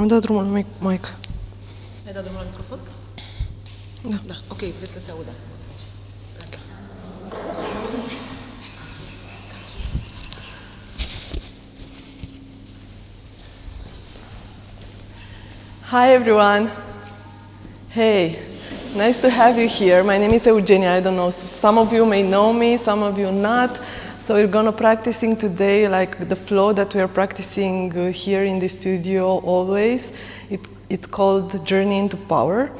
Am dat drumul la mic. Ai dat drumul la microfon? Da. Da, ok, vezi că se audă. Gata. Hi everyone. Hey, nice to have you here. My name is Eugenia. I don't know, some of you may know me, some of you not. So we're gonna practicing today like the flow that we are practicing here in the studio always. It's called Journey into Power.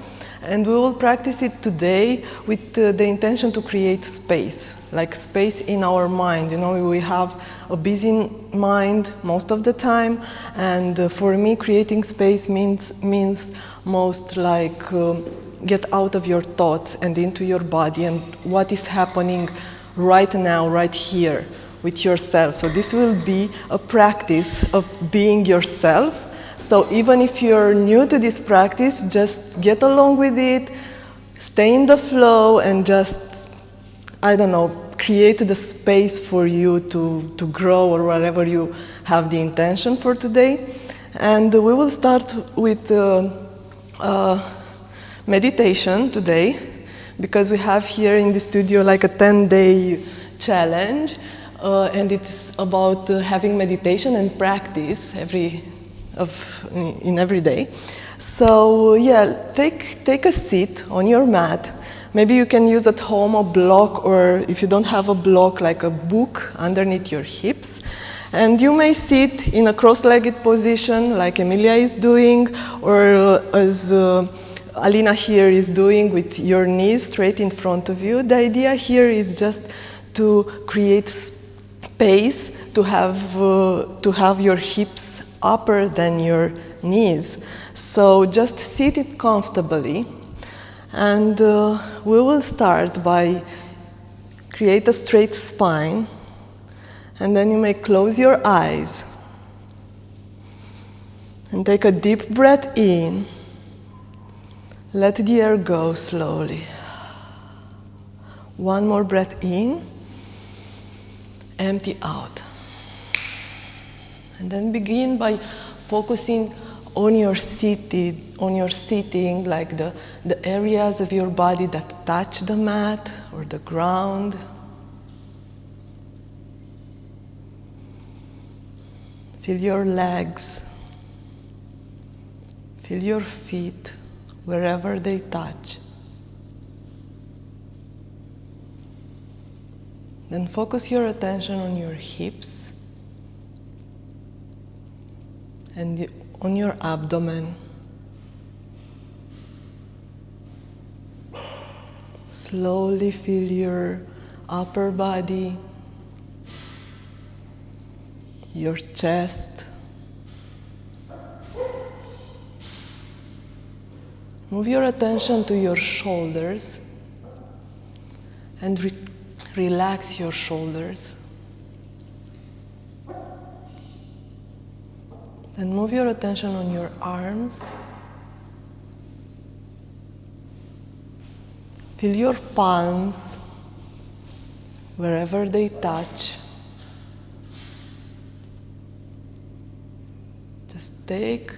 And we will practice it today with the intention to create space, like space in our mind. You know, we have a busy mind most of the time, and for me, creating space means most like get out of your thoughts and into your body and what is happening right now, right here with yourself. So this will be a practice of being yourself. So even if you're new to this practice, just get along with it, stay in the flow, and just, I don't know, create the space for you to grow or whatever you have the intention for today. And we will start with meditation today, because we have here in the studio like a 10-day challenge, and it's about having meditation and practice in every day. So yeah, take a seat on your mat. Maybe you can use at home a block, or if you don't have a block, like a book underneath your hips. And you may sit in a cross-legged position like Emilia is doing, or as Alina here is doing, with your knees straight in front of you. The idea here is just to create space, to have your hips upper than your knees. So just sit it comfortably, and we will start by create a straight spine, and then you may close your eyes and take a deep breath in. Let the air go slowly. One more breath in, empty out. And then begin by focusing on your sitting, like the areas of your body that touch the mat or the ground. Feel your legs, feel your feet wherever they touch. Then focus your attention on your hips and on your abdomen. Slowly feel your upper body, your chest, move your attention to your shoulders and relax your shoulders. Then move your attention on your arms. Feel your palms wherever they touch. Just take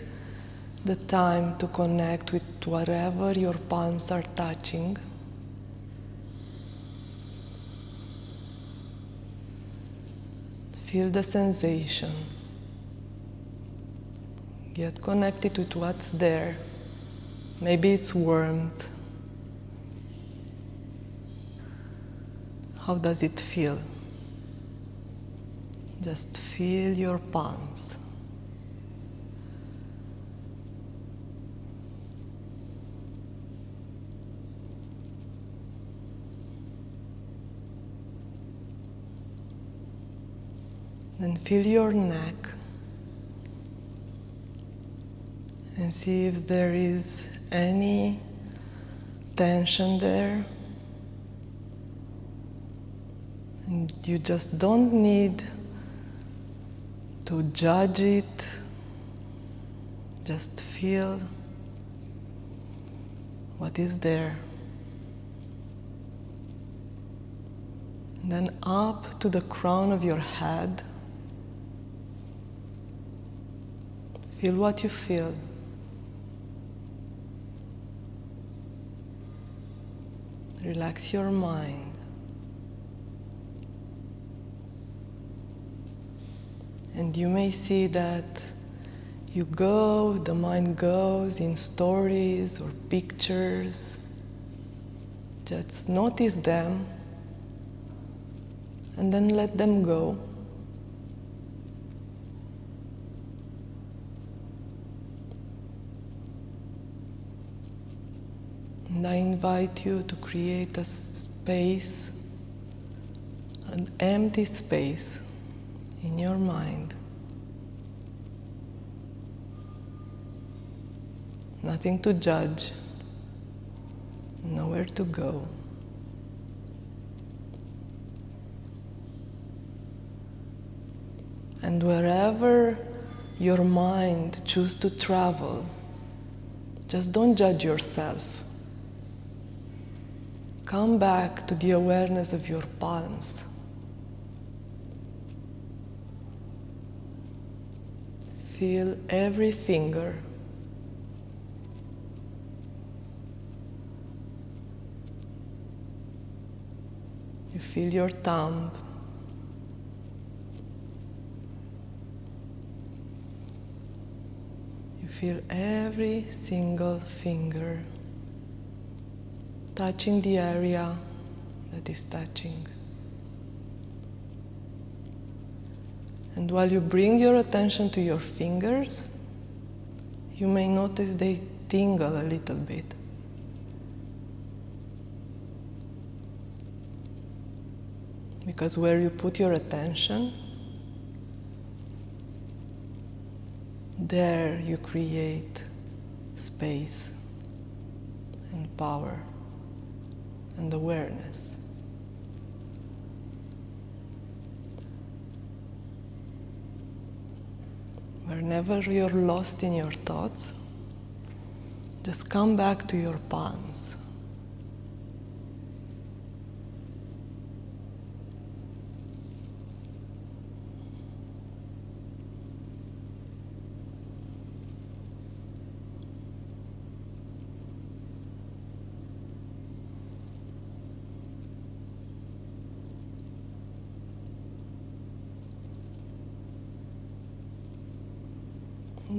the time to connect with whatever your palms are touching. Feel the sensation. Get connected with what's there. Maybe it's warmth. How does it feel? Just feel your palms. Then feel your neck and see if there is any tension there. And you just don't need to judge it. Just feel what is there. Then up to the crown of your head. Feel what you feel. Relax your mind. And you may see that the mind goes in stories or pictures. Just notice them and then let them go. And I invite you to create a space, an empty space in your mind. Nothing to judge, nowhere to go. And wherever your mind chooses to travel, just don't judge yourself. Come back to the awareness of your palms. Feel every finger. You feel your thumb. You feel every single finger touching the area that is touching. And while you bring your attention to your fingers, you may notice they tingle a little bit. Because where you put your attention, there you create space and power and awareness. Whenever you're lost in your thoughts, just come back to your palms.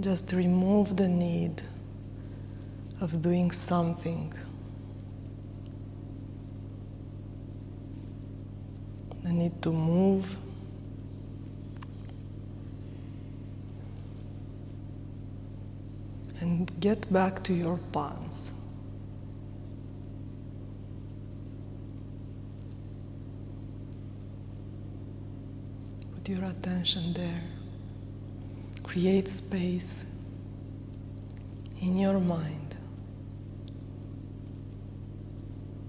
Just remove the need of doing something. The need to move. And get back to your palms. Put your attention there. Create space in your mind.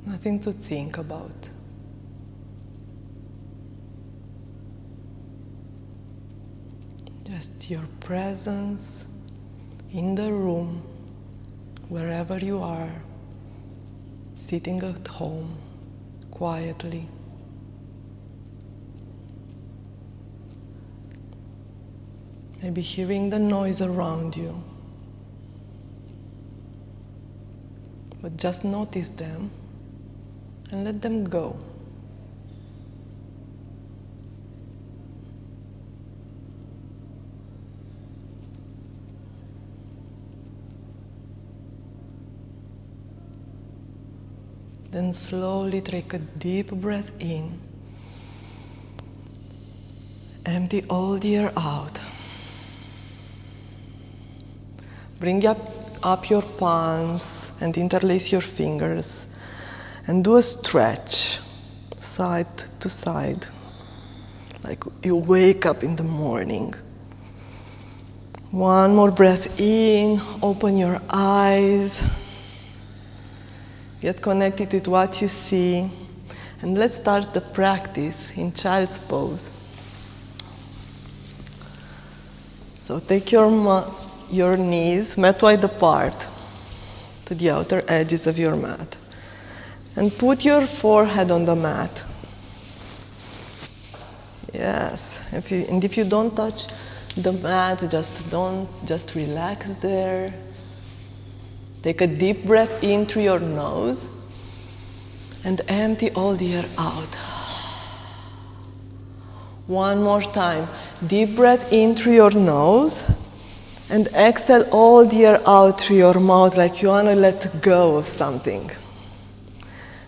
Nothing to think about. Just your presence in the room, wherever you are, sitting at home, quietly. Maybe hearing the noise around you. But just notice them and let them go. Then slowly take a deep breath in. Empty all the air out. Bring up your palms and interlace your fingers and do a stretch side to side, like you wake up in the morning. One more breath in, open your eyes, get connected with what you see, and let's start the practice in child's pose. So take your knees mat wide apart to the outer edges of your mat and put your forehead on the mat. Yes, if you don't touch the mat, just relax there. Take a deep breath in through your nose And empty all the air out. One more time. Deep breath in through your nose. And exhale all the air out through your mouth like you want to let go of something.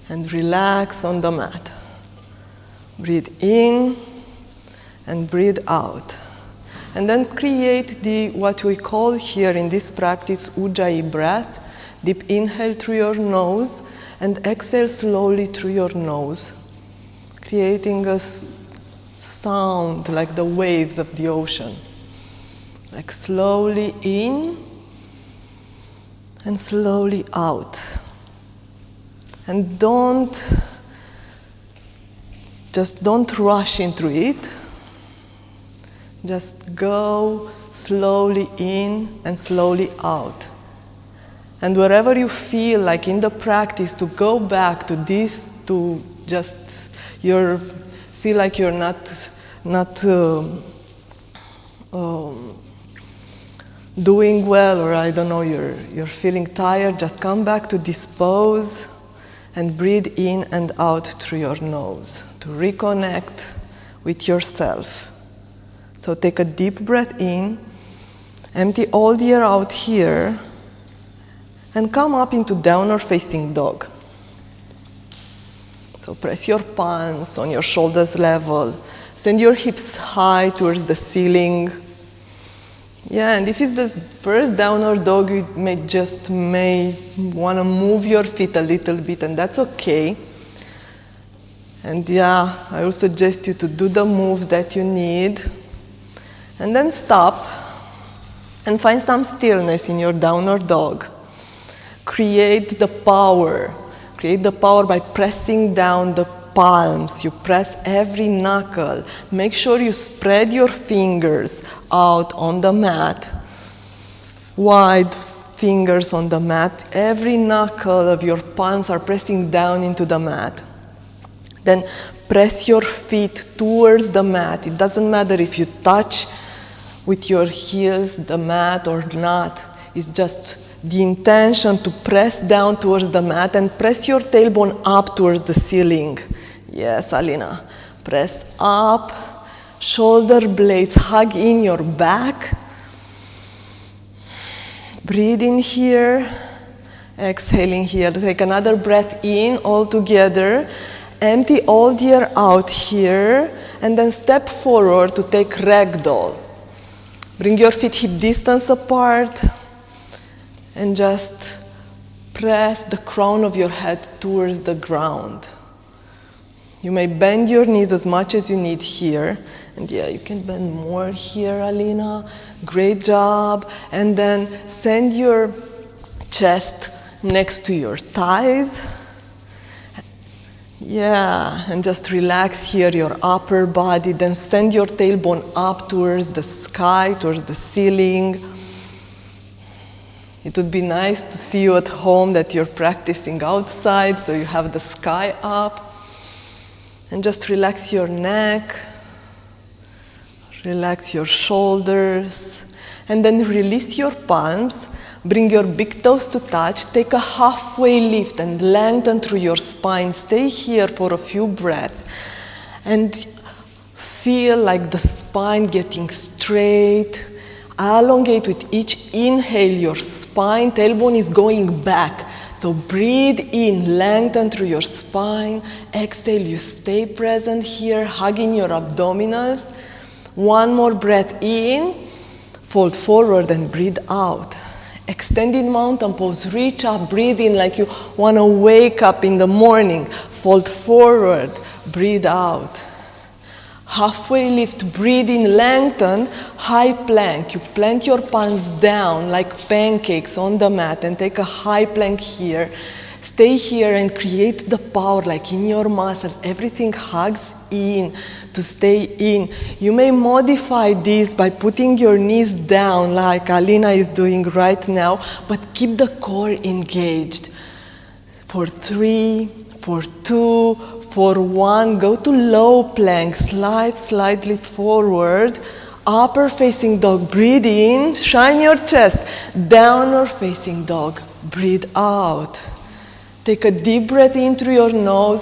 And relax on the mat. Breathe in and breathe out. And then create what we call here in this practice Ujjayi breath. Deep inhale through your nose and exhale slowly through your nose, creating a sound like the waves of the ocean. Like slowly in and slowly out. And don't rush into it. Just go slowly in and slowly out. And wherever you feel like in the practice to go back to this, to just feel like you're not doing well, or I don't know, you're feeling tired, just come back to this pose and breathe in and out through your nose to reconnect with yourself. So take a deep breath in, empty all the air out here, and come up into downward facing dog. So press your palms on your shoulders level. Send your hips high towards the ceiling. Yeah, and if it's the first downward dog, you may want to move your feet a little bit, and that's okay. And yeah, I will suggest you to do the moves that you need. And then stop and find some stillness in your downward dog. Create the power. Create the power by pressing down the palms. You press every knuckle. Make sure you spread your fingers out on the mat. Wide fingers on the mat. Every knuckle of your palms are pressing down into the mat. Then press your feet towards the mat. It doesn't matter if you touch with your heels the mat or not. It's just the intention to press down towards the mat and press your tailbone up towards the ceiling. Yes, Alina. Press up, shoulder blades hug in your back. Breathe in here, exhaling here. Take another breath in all together. Empty all the air out here, and then step forward to take ragdoll. Bring your feet hip distance apart. And just press the crown of your head towards the ground. You may bend your knees as much as you need here. And yeah, you can bend more here, Alina. Great job. And then send your chest next to your thighs. Yeah, and just relax here your upper body. Then send your tailbone up towards the sky, towards the ceiling. It would be nice to see you at home that you're practicing outside, so you have the sky up. And just relax your neck, relax your shoulders, and then release your palms. Bring your big toes to touch. Take a halfway lift and lengthen through your spine. Stay here for a few breaths. And feel like the spine getting straight. Elongate with each inhale your spine. Tailbone is going back. So breathe in, lengthen through your spine. Exhale, you stay present here, hugging your abdominals. One more breath in. Fold forward and breathe out. Extended mountain pose, reach up, breathe in like you want to wake up in the morning. Fold forward, breathe out. Halfway lift, breathe in, lengthen, high plank. You plant your palms down like pancakes on the mat and take a high plank here. Stay here and create the power like in your muscles. Everything hugs in to stay in. You may modify this by putting your knees down like Alina is doing right now, but keep the core engaged. For 3, for 2, for 1, go to low plank, slide slightly forward, upper facing dog, breathe in, shine your chest, downward facing dog, breathe out. Take a deep breath in through your nose,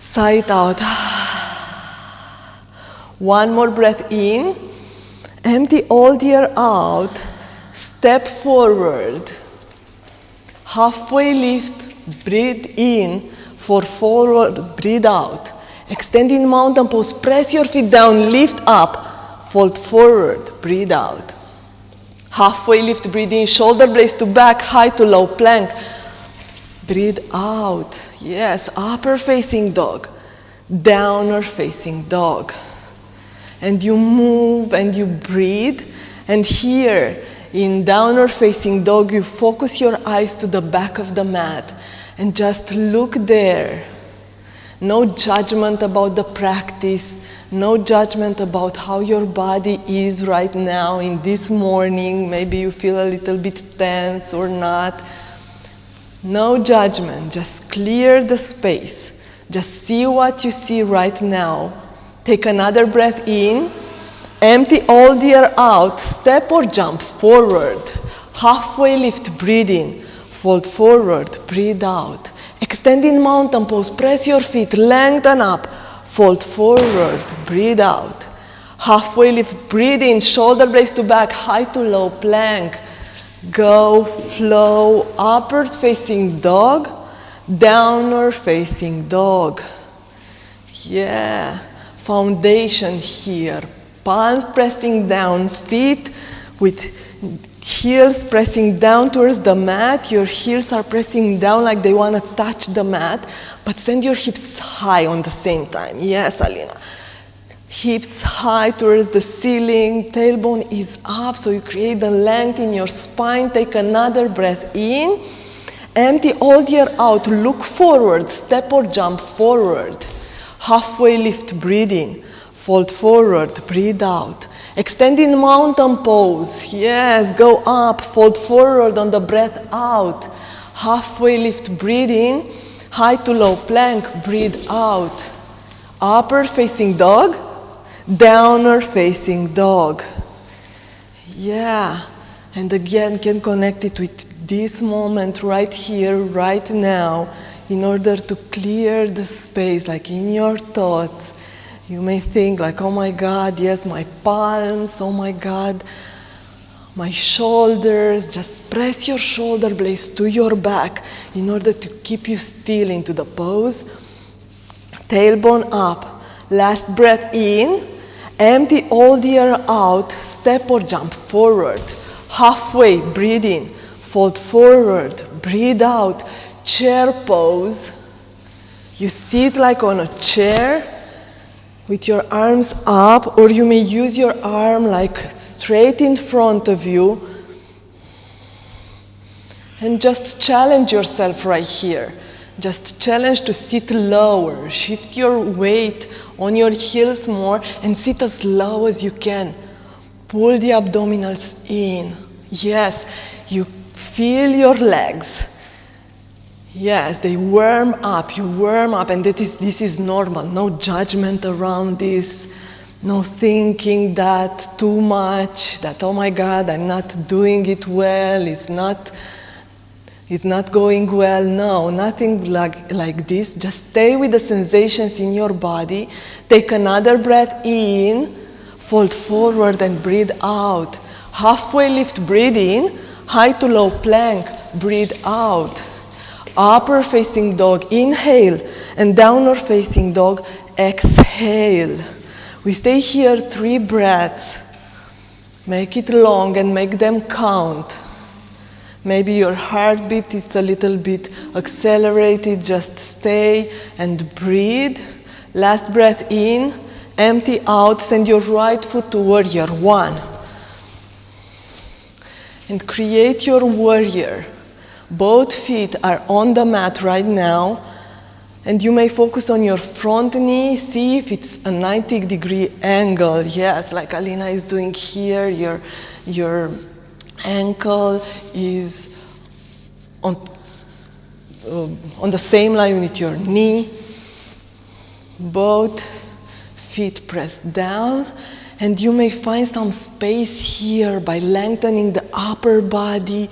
sigh it out. One more breath in, empty all the air out, step forward. Halfway lift, breathe in, for forward, breathe out. Extending mountain pose, press your feet down, lift up, fold forward, breathe out. Halfway lift, breathe in, shoulder blades to back, high to low plank. Breathe out. Yes, upper facing dog, downward facing dog. And you move and you breathe. And here, in downward facing dog, you focus your eyes to the back of the mat and just look there. No judgment about the practice. No judgment about how your body is right now in this morning. Maybe you feel a little bit tense or not. No judgment, just clear the space. Just see what you see right now. Take another breath in. Empty all the air out. Step or jump forward. Halfway lift, breathe in. Fold forward, breathe out. Extending mountain pose, press your feet, lengthen up. Fold forward, breathe out. Halfway lift, breathe in, shoulder blades to back, high to low plank. Go, flow, upward facing dog, downward facing dog. Yeah, foundation here. Palms pressing down, feet with heels pressing down towards the mat. Your heels are pressing down like they want to touch the mat, but send your hips high on the same time. Yes, Alina. Hips high towards the ceiling, tailbone is up, so you create the length in your spine. Take another breath in. Empty all the air out, look forward, step or jump forward. Halfway lift, breathe in. Fold forward, breathe out. Extending mountain pose. Yes, go up, fold forward on the breath out. Halfway lift, breathe in. High to low plank, breathe out. Upper facing dog, downward facing dog. Yeah, and again can connect it with this moment right here, right now, in order to clear the space, like in your thoughts. You may think like, oh my God, yes, my palms, oh my God, my shoulders. Just press your shoulder blades to your back in order to keep you still into the pose. Tailbone up. Last breath in. Empty all the air out. Step or jump forward. Halfway, breathe in. Fold forward, breathe out. Chair pose. You sit like on a chair with your arms up, or you may use your arm like straight in front of you. And just challenge yourself right here. Just challenge to sit lower. Shift your weight on your heels more and sit as low as you can. Pull the abdominals in. Yes, you feel your legs. Yes, they warm up, you warm up, and this is normal. No judgment around this. No thinking that too much, that oh my God, I'm not doing it well, it's not going well. No, nothing like this. Just stay with the sensations in your body. Take another breath in, fold forward and breathe out. Halfway lift, breathe in, high to low plank, breathe out. Upper facing dog, inhale, and downward facing dog, exhale. We stay here 3 breaths. Make it long and make them count. Maybe your heartbeat is a little bit accelerated. Just stay and breathe. Last breath in, empty out, send your right foot to warrior 1. And create your warrior. Both feet are on the mat right now, and you may focus on your front knee. See if it's a 90-degree angle. Yes, like Alina is doing here. Your ankle is on the same line with your knee. Both feet pressed down, and you may find some space here by lengthening the upper body.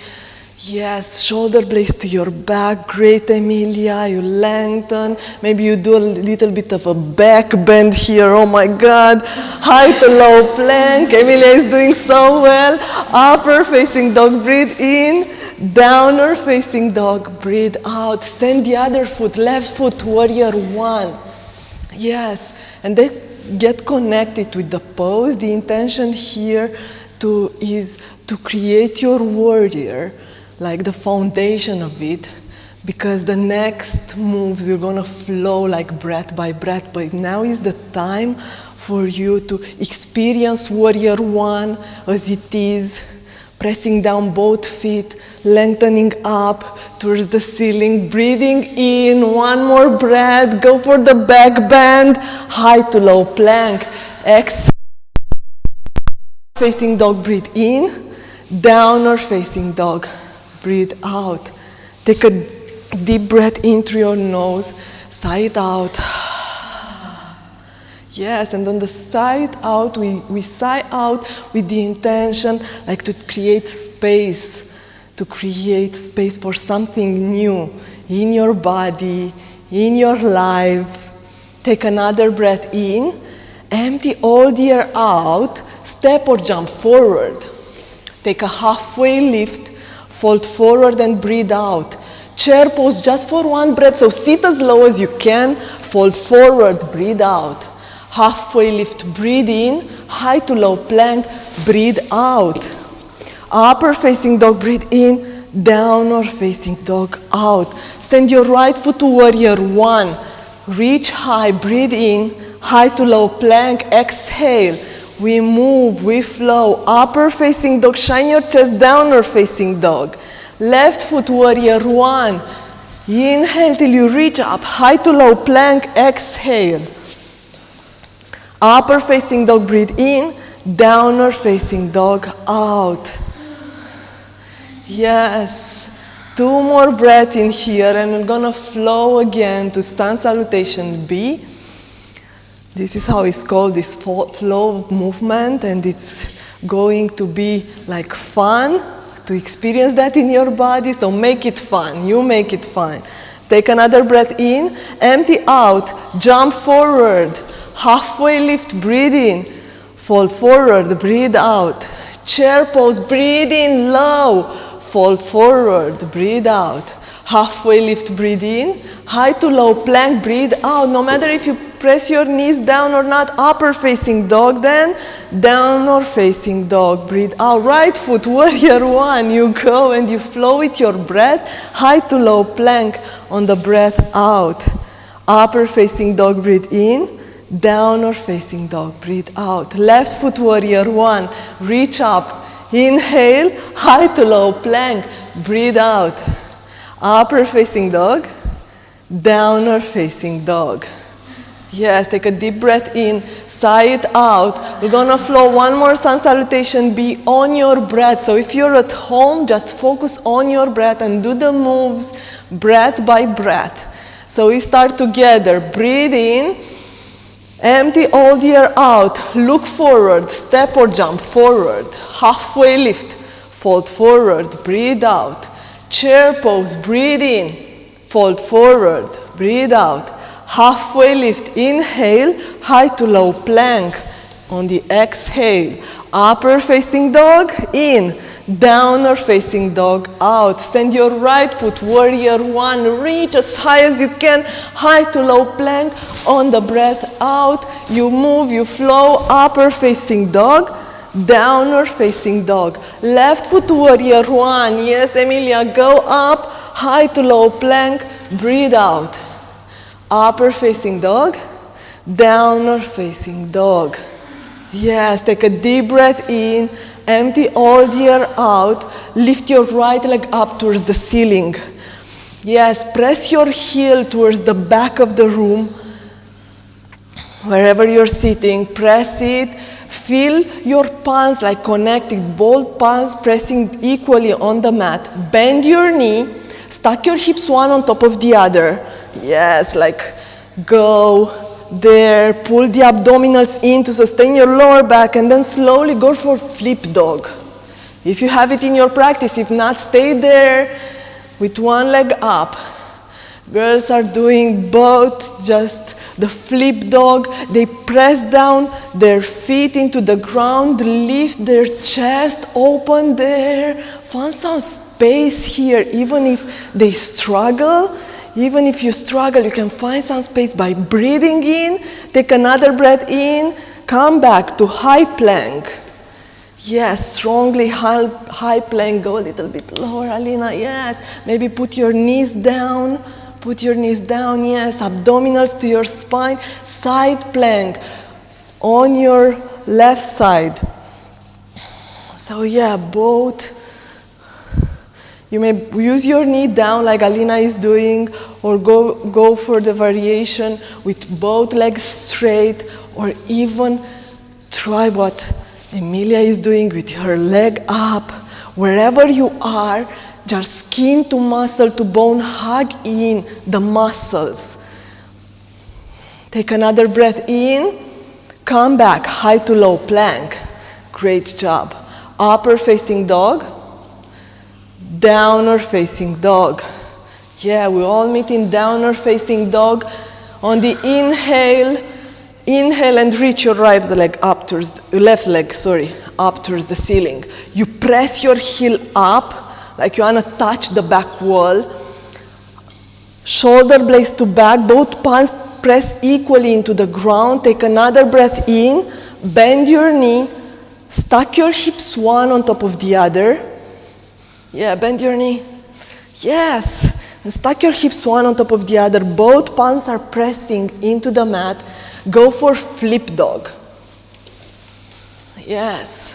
Yes, shoulder blades to your back. Great, Emilia. You lengthen. Maybe you do a little bit of a back bend here. Oh my God. High to low plank. Emilia is doing so well. Upper facing dog. Breathe in. Downward facing dog. Breathe out. Stand the other foot. Left foot. Warrior one. Yes. And then get connected with the pose. The intention here is to create your warrior, like the foundation of it, because the next moves you're gonna flow like breath by breath. But now is the time for you to experience warrior one as it is, pressing down both feet, lengthening up towards the ceiling, breathing in, one more breath, go for the back bend, high to low plank, exhale, facing dog, breathe in, downward facing dog, breathe out. Take a deep breath in through your nose, side out. Yes, and on the side out, we sigh out with the intention like to create space for something new in your body, in your life. Take another breath in, empty all the air out, step or jump forward. Take a halfway lift, fold forward and breathe out. Chair pose just for one breath, so sit as low as you can, fold forward, breathe out. Halfway lift, breathe in, high to low plank, breathe out. Upper facing dog, breathe in, downward facing dog, out. Stand your right foot to warrior one. Reach high, breathe in, high to low plank, exhale. We move, we flow. Upper facing dog, shine your chest, downward facing dog. Left foot, warrior one. Inhale till you reach up, high to low plank, exhale. Upper facing dog, breathe in, downward facing dog, out. Yes, 2 more breaths in here and we're gonna flow again to Sun Salutation B. This is how it's called, this flow of movement, and it's going to be like fun to experience that in your body, so make it fun, you make it fun. Take another breath in, empty out, jump forward. Halfway lift, breathe in, fold forward, breathe out. Chair pose, breathe in low, fold forward, breathe out. Halfway lift, breathe in, high to low plank, breathe out. No matter if you press your knees down or not, upper facing dog then, downward facing dog, breathe out. Right foot, warrior one, you go and you flow with your breath, high to low plank on the breath out. Upper facing dog, breathe in, downward facing dog, breathe out. Left foot, warrior one, reach up, inhale, high to low plank, breathe out. Upper facing dog, downward facing dog. Yes, take a deep breath in, sigh it out. We're gonna flow one more Sun Salutation B on your breath. So if you're at home, just focus on your breath and do the moves breath by breath. So we start together, breathe in, empty all the air out, look forward, step or jump forward, halfway lift, fold forward, breathe out. Chair pose, breathe in, fold forward, breathe out. Halfway lift, inhale, high to low plank. On the exhale, upper facing dog, in, downward facing dog, out. Stand your right foot, warrior one, reach as high as you can, high to low plank. On the breath out, you move, you flow, upper facing dog, downward facing dog. Left foot, warrior one, yes, Emilia, go up, high to low plank, breathe out. Upper facing dog, downward facing dog. Yes, take a deep breath in, empty all the air out, lift your right leg up towards the ceiling. Yes, press your heel towards the back of the room. Wherever you're sitting, press it. Feel your palms like connected, both palms pressing equally on the mat. Bend your knee, stack your hips one on top of the other. Yes, like go there, pull the abdominals in to sustain your lower back, and then slowly go for flip dog. If you have it in your practice, if not, stay there with one leg up. Girls are doing both, just the flip dog. They press down their feet into the ground, lift their chest, open there. Find some space here, even if they struggle. Even if you struggle, you can find some space by breathing in. Take another breath in. Come back to high plank. Yes, strongly high plank. Go a little bit lower, Alina. Yes, maybe put your knees down. Put your knees down, yes. Abdominals to your spine. Side plank on your left side. So yeah, both. You may use your knee down like Alina is doing, or go for the variation with both legs straight, or even try what Emilia is doing with her leg up. Wherever you are, just skin to muscle to bone, hug in the muscles. Take another breath in. Come back, high to low plank. Great job. Upper facing dog. Downward facing dog. Yeah, we all meet in downward facing dog. On the inhale, inhale and reach your right leg up towards, left leg, up towards the ceiling. You press your heel up, like you want to touch the back wall. Shoulder blades to back, both palms press equally into the ground. Take another breath in, bend your knee, stack your hips one on top of the other. Yeah, bend your knee. Yes, and stack your hips one on top of the other. Both palms are pressing into the mat. Go for flip dog. Yes.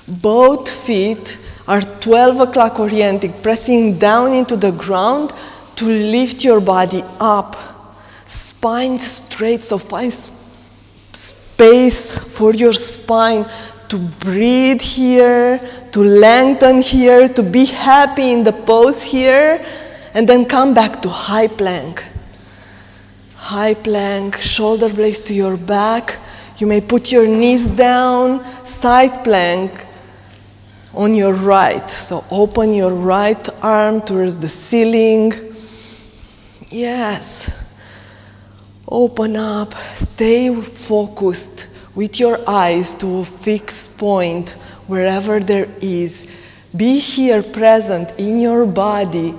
Both feet are 12 o'clock oriented, pressing down into the ground to lift your body up. Spine straight, so find space for your spine to breathe here, to lengthen here, to be happy in the pose here, and then come back to high plank. High plank, shoulder blades to your back. You may put your knees down, side plank on your right. So open your right arm towards the ceiling. Yes. Open up, stay focused with your eyes to a fixed point wherever there is. Be here present in your body.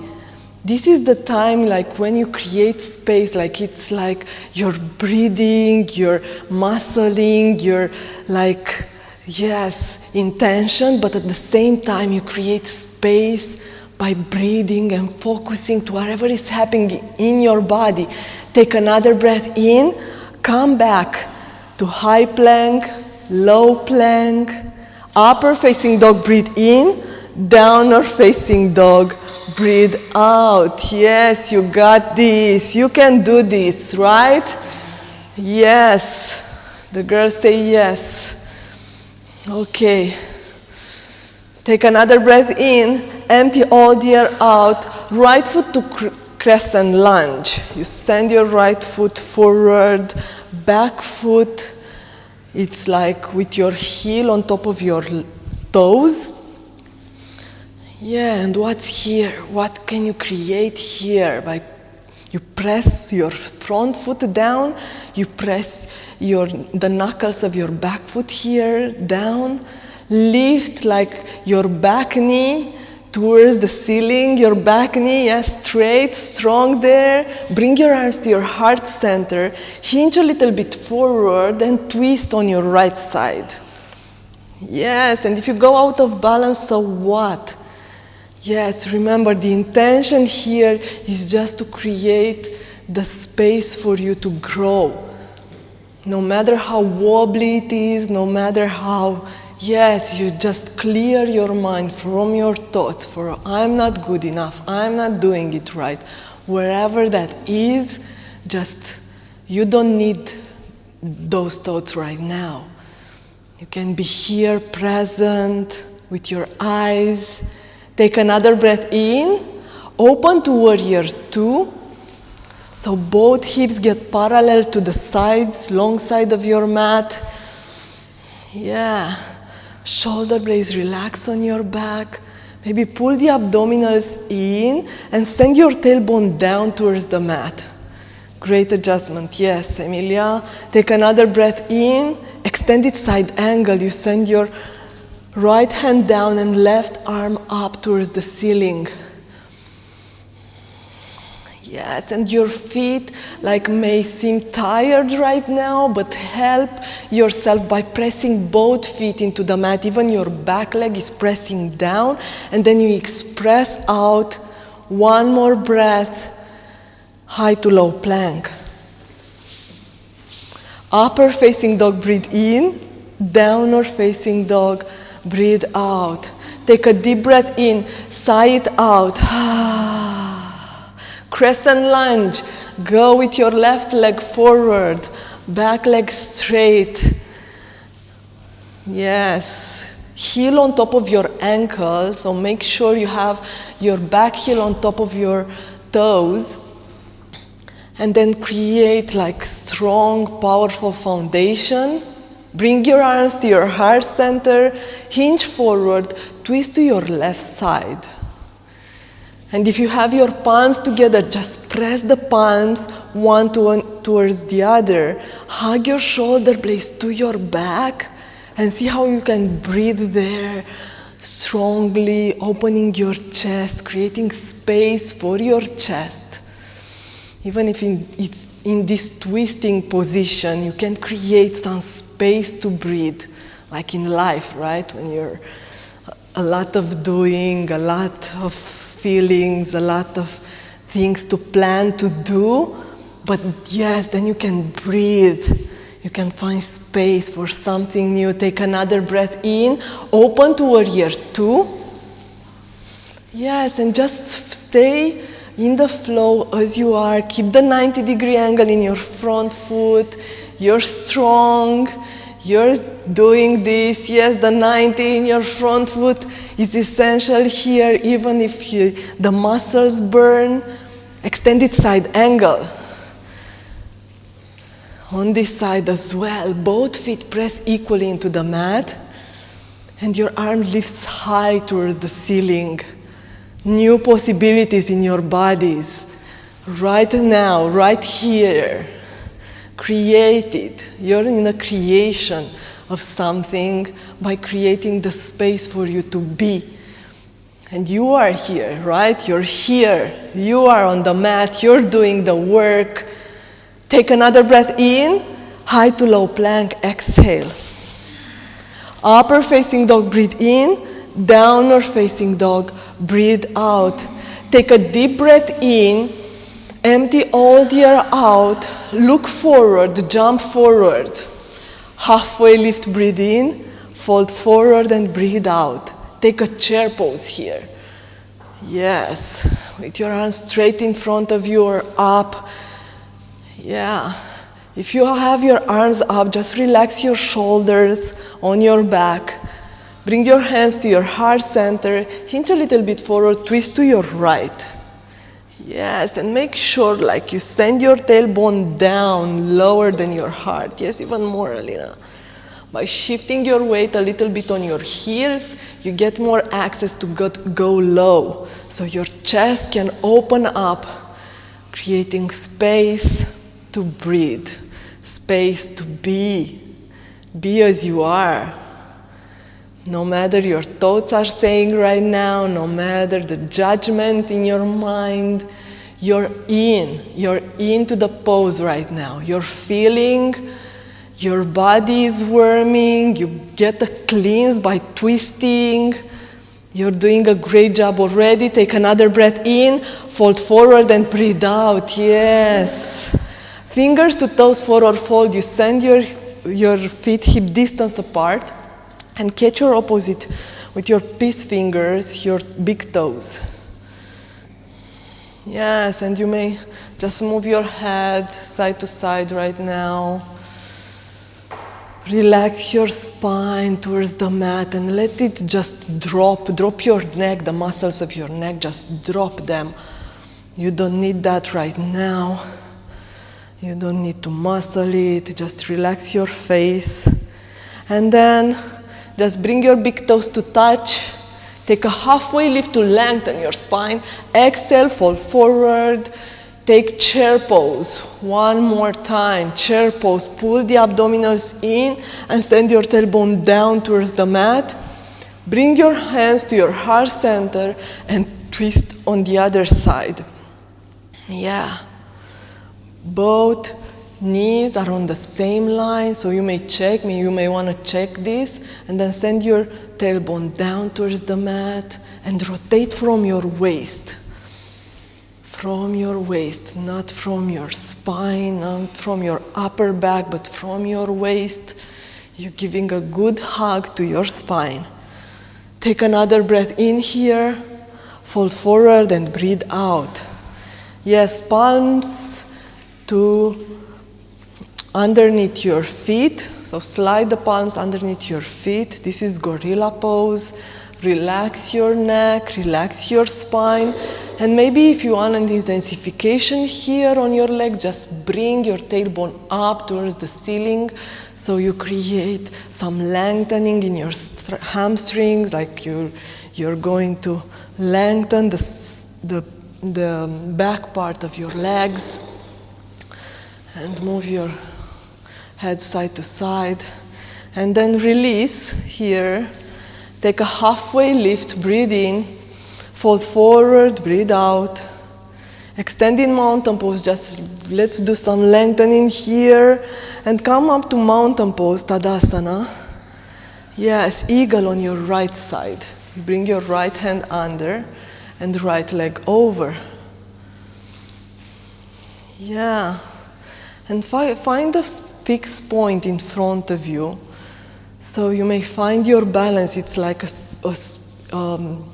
This is the time like when you create space, like it's like you're breathing, you're muscling, you're like, yes, intention, but at the same time you create space by breathing and focusing to whatever is happening in your body. Take another breath in, come back to high plank, low plank, upper facing dog, breathe in, downward facing dog, breathe out. Yes, you got this. You can do this, right? Yes. The girls say yes. Okay. Take another breath in, empty all the air out. Right foot to crescent lunge. You send your right foot forward, back foot. It's like with your heel on top of your toes. Yeah, and what's here? What can you create here? You press your front foot down, you press the knuckles of your back foot here down, lift like your back knee towards the ceiling, your back knee, yes, straight, strong there. Bring your arms to your heart center, hinge a little bit forward and twist on your right side. Yes, and if you go out of balance, so what? Yes, remember the intention here is just to create the space for you to grow. No matter how wobbly it is, no matter how, yes, you just clear your mind from your thoughts for I'm not good enough, I'm not doing it right. Wherever that is, just, you don't need those thoughts right now. You can be here present with your eyes. Take another breath in, open to warrior two. So both hips get parallel to the sides, long side of your mat. Yeah. Shoulder blades relax on your back. Maybe pull the abdominals in and send your tailbone down towards the mat. Great adjustment. Yes, Emilia. Take another breath in. Extended side angle. You send your right hand down and left arm up towards the ceiling. Yes, and your feet may seem tired right now, but help yourself by pressing both feet into the mat. Even your back leg is pressing down, and then you express out. One more breath, high to low plank. Upper facing dog, breathe in. Downward facing dog, breathe out. Take a deep breath in, sigh it out. Crescent lunge. Go with your left leg forward, back leg straight. Yes. Heel on top of your ankle, so make sure you have your back heel on top of your toes. And then create strong, powerful foundation. Bring your arms to your heart center, hinge forward, twist to your left side. And if you have your palms together, just press the palms one towards the other. Hug your shoulder blades to your back and see how you can breathe there, strongly opening your chest, creating space for your chest. Even if it's in this twisting position, you can create some space to breathe, like in life, right? When you're a lot of doing, a lot of feelings, a lot of things to plan to do, but yes, then you can breathe. You can find space for something new. Take another breath in, open to warrior two. Yes, and just stay in the flow as you are. Keep the 90-degree angle in your front foot. You're strong. You're doing this. Yes, the 90 in your front foot is essential here, even if the muscles burn. Extended side angle. On this side as well, both feet press equally into the mat, and your arm lifts high towards the ceiling. New possibilities in your bodies. Right now, right here. Create it. You're in a creation of something by creating the space for you to be. And you are here, right? You're here. You are on the mat. You're doing the work. Take another breath in. High to low plank. Exhale. Upper facing dog, breathe in. Downward facing dog, breathe out. Take a deep breath in. Empty all the air out. Look forward, jump forward. Halfway lift, breathe in. Fold forward and breathe out. Take a chair pose here. Yes, with your arms straight in front of you or up. Yeah, if you have your arms up, just relax your shoulders on your back. Bring your hands to your heart center. Hinge a little bit forward, twist to your right. Yes, and make sure you send your tailbone down, lower than your heart. Yes, even more, Alina. By shifting your weight a little bit on your heels, you get more access to go low. So your chest can open up, creating space to breathe, space to be. Be as you are. No matter your thoughts are saying right now, no matter the judgment in your mind, you're into the pose right now. You're feeling, your body is warming, you get a cleanse by twisting. You're doing a great job already. Take another breath in, fold forward and breathe out. Yes. Fingers to toes forward fold. You send your feet hip distance apart. And catch your opposite with your peace fingers, your big toes. Yes, and you may just move your head side to side right now. Relax your spine towards the mat and let it just drop. Drop your neck, the muscles of your neck, just drop them. You don't need that right now. You don't need to muscle it, just relax your face. And then Just bring your big toes to touch. Take a halfway lift to lengthen your spine. Exhale, fold forward. Take chair pose. One more time. Chair pose. Pull the abdominals in and send your tailbone down towards the mat. Bring your hands to your heart center and twist on the other side. Yeah. Both knees are on the same line, so you may want to check this, and then send your tailbone down towards the mat and rotate from your waist. From your waist, not from your spine, not from your upper back, but from your waist. You're giving a good hug to your spine. Take another breath in here, fold forward and breathe out. Yes, palms to underneath your feet. So slide the palms underneath your feet. This is gorilla pose. Relax your neck, relax your spine. And maybe if you want an intensification here on your leg, just bring your tailbone up towards the ceiling. So you create some lengthening in your hamstrings, like you're going to lengthen the back part of your legs. And move your head side to side. And then release here. Take a halfway lift, breathe in. Fold forward, breathe out. Extending mountain pose, just let's do some lengthening here. And come up to mountain pose, Tadasana. Yes, eagle on your right side. Bring your right hand under and right leg over. Yeah. And find a fixed point in front of you. So you may find your balance. It's like an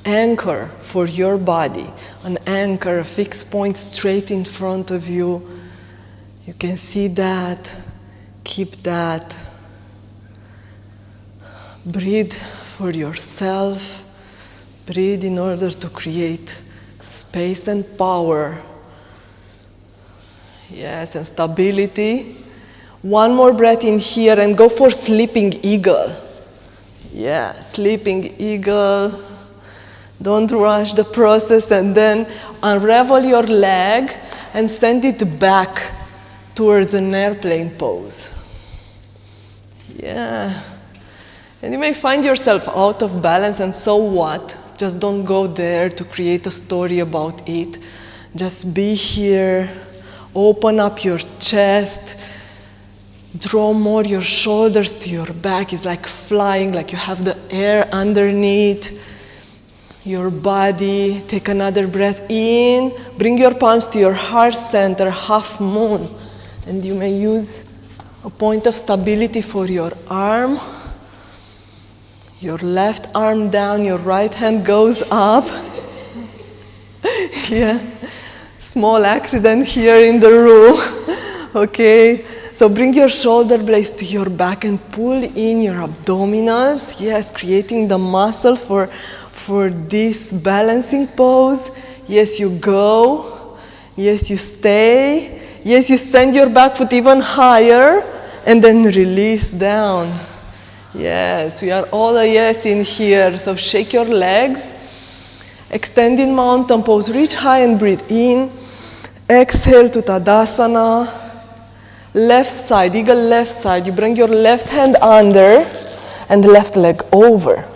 anchor for your body. An anchor, a fixed point straight in front of you. You can see that. Keep that. Breathe for yourself. Breathe in order to create space and power. Yes, and stability. One more breath in here and go for sleeping eagle. Yeah, sleeping eagle. Don't rush the process, and then unravel your leg and send it back towards an airplane pose. Yeah. And you may find yourself out of balance, and so what? Just don't go there to create a story about it. Just be here. Open up your chest. Draw more your shoulders to your back. It's like flying, like you have the air underneath your body. Take another breath in. Bring your palms to your heart center, half moon. And you may use a point of stability for your arm. Your left arm down, your right hand goes up. Yeah. Small accident here in the room. Okay, so bring your shoulder blades to your back and pull in your abdominals. Yes, creating the muscles for this balancing pose. Yes, you go. Yes, you stay. Yes, you send your back foot even higher and then release down. Yes, we are all a yes in here. So shake your legs. Extending mountain pose. Reach high and breathe in. Exhale to Tadasana. Left side, eagle left side. You bring your left hand under and left leg over.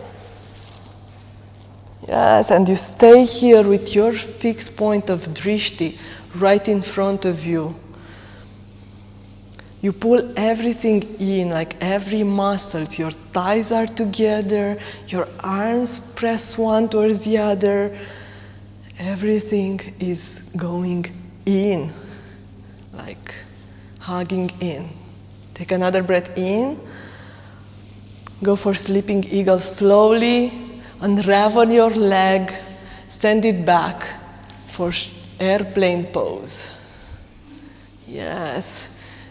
Yes, and you stay here with your fixed point of drishti right in front of you. You pull everything in, like every muscle. Your thighs are together, your arms press one towards the other. Everything is going in, like hugging in. Take another breath in. Go for sleeping eagle slowly. Unravel your leg. Send it back for airplane pose. Yes.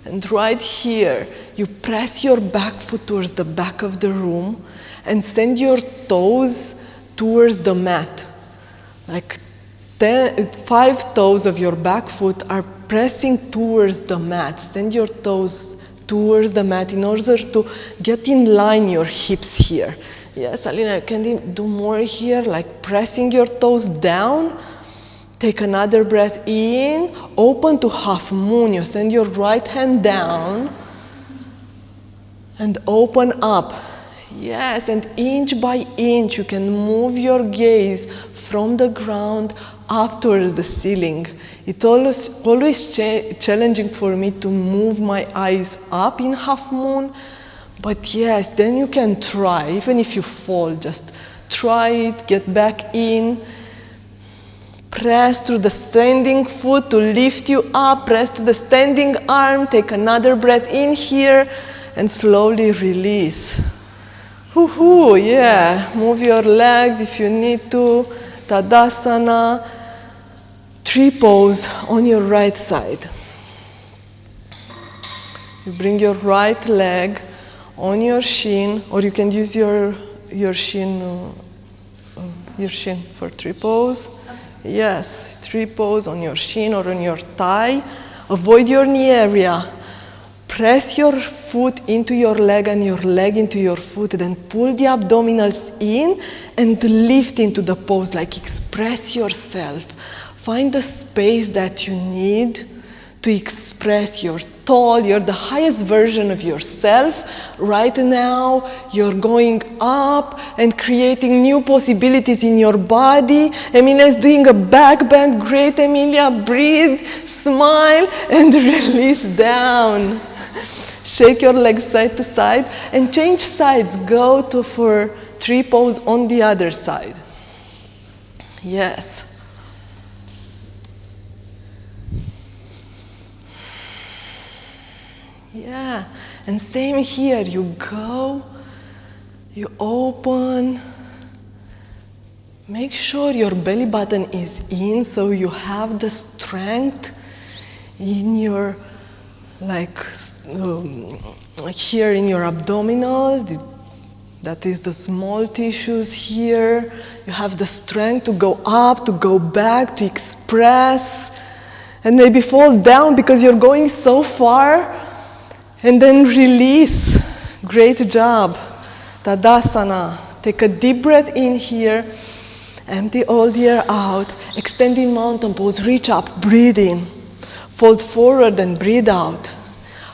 And right here, you press your back foot towards the back of the room and send your toes towards the mat. Like 5 toes of your back foot are pressing towards the mat. Send your toes towards the mat in order to get in line your hips here. Yes, Alina, you can do more here, like pressing your toes down. Take another breath in, open to half moon. You send your right hand down and open up. Yes, and inch by inch you can move your gaze from the ground up towards the ceiling. It's always challenging for me to move my eyes up in half moon, but yes, then you can try. Even if you fall, just try it, get back in. Press through the standing foot to lift you up. Press to the standing arm. Take another breath in here and slowly release. Woohoo, yeah. Move your legs if you need to. Tadasana. Tree pose on your right side. You bring your right leg on your shin, or you can use your shin for tree pose. Yes, tree pose on your shin or on your thigh. Avoid your knee area. Press your foot into your leg and your leg into your foot. Then pull the abdominals in and lift into the pose, like express yourself. Find the space that you need to express. You're tall, you're the highest version of yourself. Right now, you're going up and creating new possibilities in your body. Emilia is doing a back bend. Great, Emilia. Breathe, smile, and release down. Shake your legs side to side and change sides. Go for tree pose on the other side. Yes. Yeah, and same here. You go, you open. Make sure your belly button is in so you have the strength in your, like here in your abdominal. That is the small tissues here. You have the strength to go up, to go back, to express, and maybe fall down because you're going so far. And then release. Great job. Tadasana. Take a deep breath in here. Empty all the air out. Extending mountain pose. Reach up. Breathe in. Fold forward and breathe out.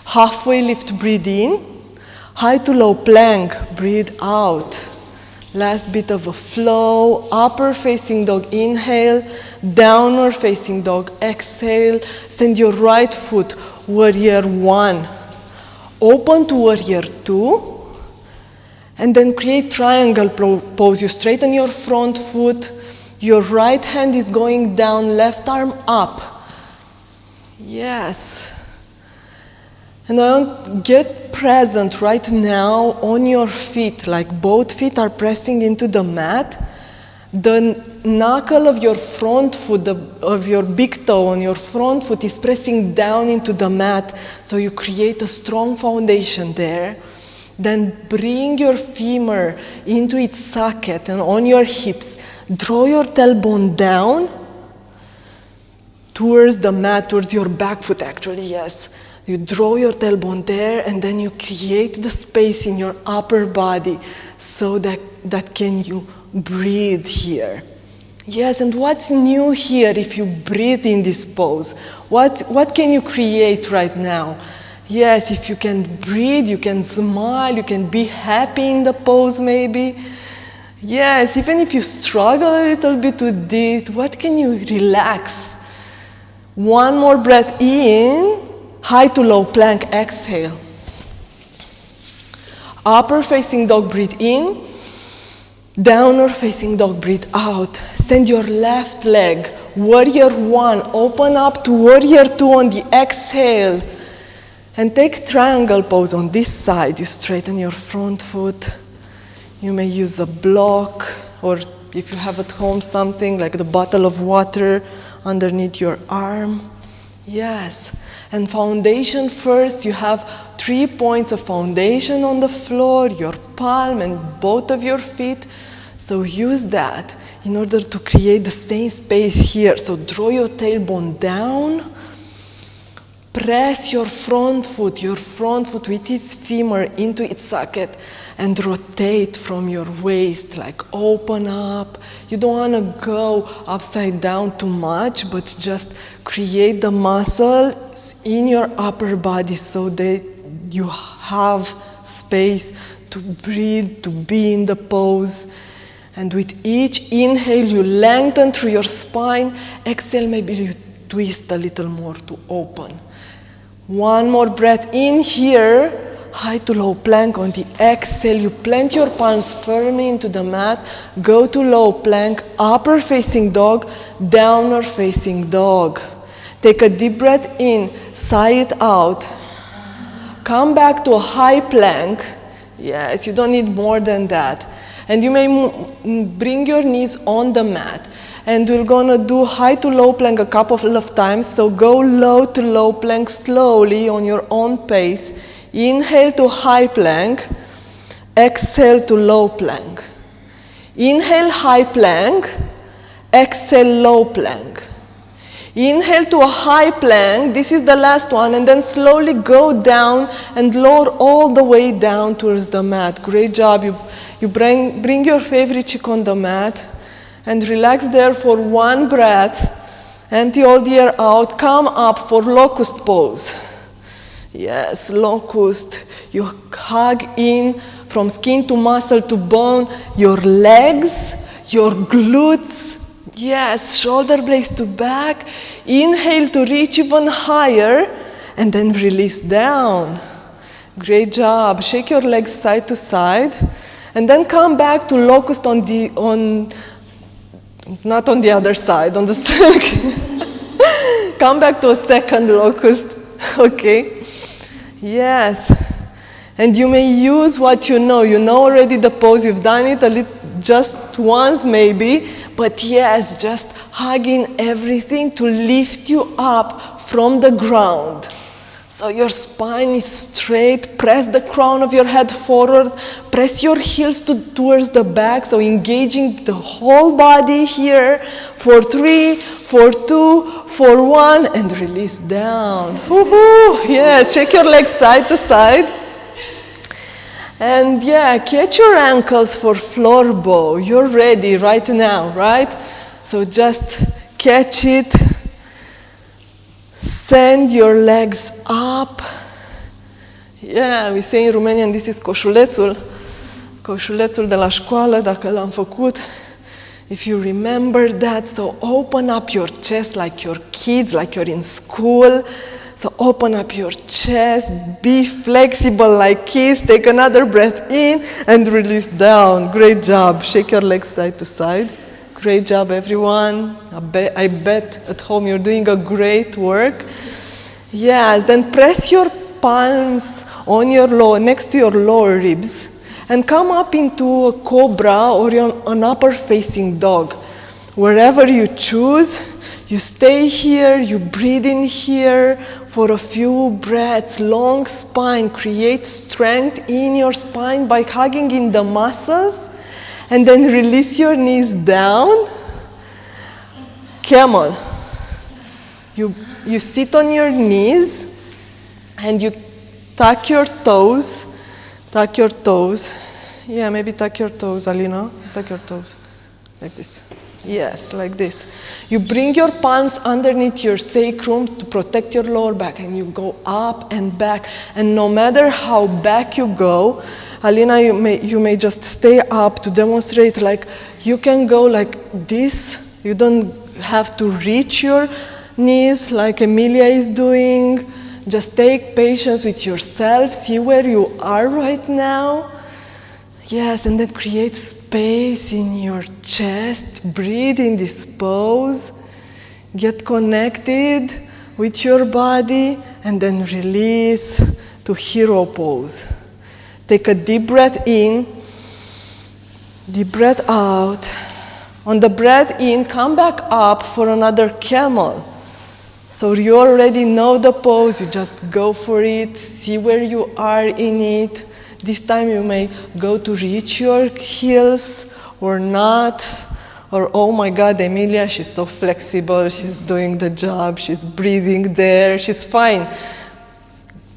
Halfway lift. Breathe in. High to low plank. Breathe out. Last bit of a flow. Upper facing dog. Inhale. Downward facing dog. Exhale. Send your right foot. Warrior one. Open to warrior two, and then create triangle pose. You straighten your front foot, your right hand is going down, left arm up. Yes. And I want to get present right now on your feet, like both feet are pressing into the mat. The knuckle of your front foot, of your big toe on your front foot is pressing down into the mat, so you create a strong foundation there. Then bring your femur into its socket and on your hips. Draw your tailbone down towards the mat, towards your back foot actually, yes. You draw your tailbone there and then you create the space in your upper body so that can you breathe here. Yes, and what's new here if you breathe in this pose? What can you create right now? Yes, if you can breathe, you can smile, you can be happy in the pose maybe. Yes, even if you struggle a little bit with it, what can you relax? One more breath in, high to low plank, exhale. Upper facing dog, breathe in. Downward facing dog, breathe out. Send your left leg, warrior one, open up to warrior two on the exhale. And take triangle pose on this side. You straighten your front foot. You may use a block, or if you have at home something like the bottle of water underneath your arm. Yes. And foundation first, you have 3 points of foundation on the floor, your palm and both of your feet. So use that in order to create the same space here. So draw your tailbone down, Press your front foot with its femur into its socket and rotate from your waist, like open up. You don't want to go upside down too much, but just create the muscle in your upper body so that you have space to breathe, to be in the pose. And with each inhale, you lengthen through your spine. Exhale, maybe you twist a little more to open. One more breath in here, high to low plank. On the exhale, you plant your palms firmly into the mat. Go to low plank, upper facing dog, downward facing dog. Take a deep breath in, sigh it out. Come back to a high plank. Yes, you don't need more than that. And you may bring your knees on the mat. And we're gonna do high to low plank a couple of times. So go low to low plank slowly on your own pace. Inhale to high plank. Exhale to low plank. Inhale high plank. Exhale low plank. Inhale to a high plank. This is the last one. And then slowly go down and lower all the way down towards the mat. Great job. You bring your favorite cheek on the mat. And relax there for one breath. Empty all the air out. Come up for locust pose. Yes, locust. You hug in from skin to muscle to bone. Your legs, your glutes. Yes, shoulder blades to back. Inhale to reach even higher. And then release down. Great job. Shake your legs side to side. And then come back to locust not on the other side, on the second. Come back to a second locust, okay? Yes. And you may use what you know. You know already the pose. You've done it just once maybe. But yes, just hugging everything to lift you up from the ground. So your spine is straight. Press the crown of your head forward. Press your heels towards the back. So engaging the whole body here. For 3, for 2, for 1. And release down. Woohoo! Yes, shake your legs side to side. And yeah, catch your ankles for floor bow. You're ready right now, right? So just catch it. Send your legs up. Yeah, we say in Romanian, this is coșulețul. Coșulețul de la școală, dacă l-am făcut. If you remember that, so open up your chest like your kids, like you're in school. So open up your chest, be flexible like kids. Take another breath in and release down. Great job. Shake your legs side to side. Great job, everyone. I bet at home you're doing a great work. Yes, then press your palms on your next to your lower ribs and come up into a cobra or an upper facing dog. Wherever you choose, you stay here, you breathe in here for a few breaths. Long spine, create strength in your spine by hugging in the muscles. And then release your knees down. Camel. You sit on your knees and you tuck your toes. Tuck your toes. Yeah, maybe tuck your toes, Alina. Tuck your toes. Like this. Yes, like this. You bring your palms underneath your sacrum to protect your lower back, and you go up and back. And no matter how back you go, Alina, you may just stay up to demonstrate, like you can go like this. You don't have to reach your knees like Emilia is doing. Just take patience with yourself. See where you are right now. Yes, and then create space in your chest. Breathe in this pose. Get connected with your body and then release to hero pose. Take a deep breath in, deep breath out. On the breath in, come back up for another camel. So you already know the pose, you just go for it, see where you are in it. This time you may go to reach your heels or not. Or, oh my God, Emilia, she's so flexible, she's doing the job, she's breathing there, she's fine.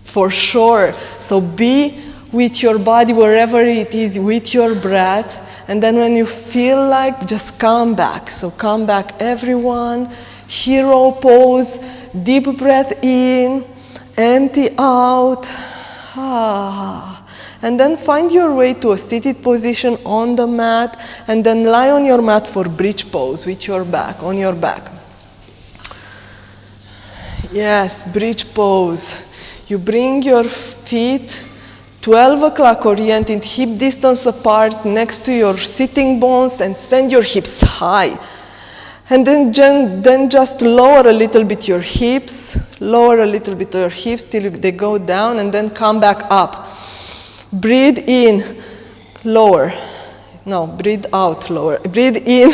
For sure. So be with your body wherever it is, with your breath. And then when you feel like, just come back. So come back, everyone. Hero pose, deep breath in, empty out. And then find your way to a seated position on the mat, and then lie on your mat for bridge pose with your back, on your back. Yes, bridge pose. You bring your feet 12 o'clock oriented, hip distance apart next to your sitting bones, and send your hips high. And then just lower a little bit your hips, lower a little bit your hips till they go down, and then come back up. Breathe in, lower. No, breathe out, lower. Breathe in,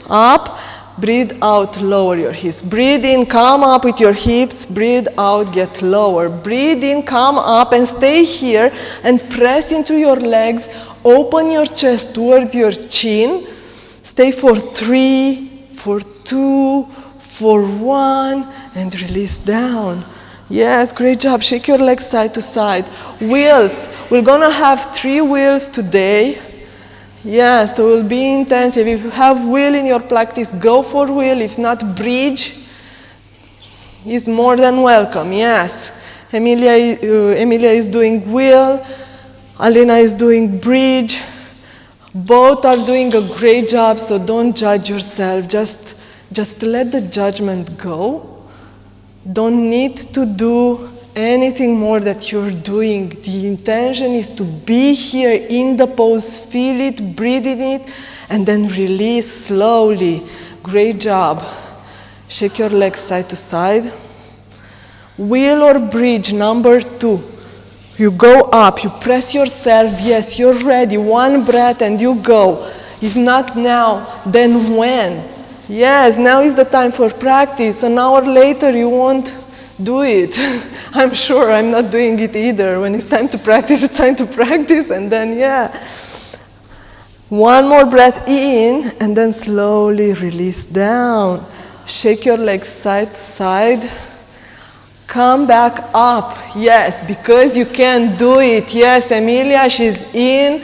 up. Breathe out, lower your hips. Breathe in, come up with your hips. Breathe out, get lower. Breathe in, come up, and stay here and press into your legs. Open your chest towards your chin. Stay for 3, for 2, for 1, and release down. Yes, great job. Shake your legs side to side. Wheels. We're gonna have 3 wheels today. Yes, so it will be intensive. If you have wheel in your practice, go for wheel. If not, bridge is more than welcome. Yes, Emilia is doing wheel. Alina is doing bridge. Both are doing a great job, so don't judge yourself. Just let the judgment go. Don't need to do anything more that you're doing. The intention is to be here in the pose, feel it, breathe in it, and then release slowly. Great job. Shake your legs side to side. Wheel or bridge, number 2. You go up, you press yourself. Yes, you're ready. 1 breath and you go. If not now, then when? Yes, now is the time for practice. An hour later you won't do it. I'm sure I'm not doing it either. When it's time to practice, it's time to practice, and then yeah. 1 more breath in, and then slowly release down. Shake your legs side to side. Come back up. Yes, because you can do it. Yes, Emilia, she's in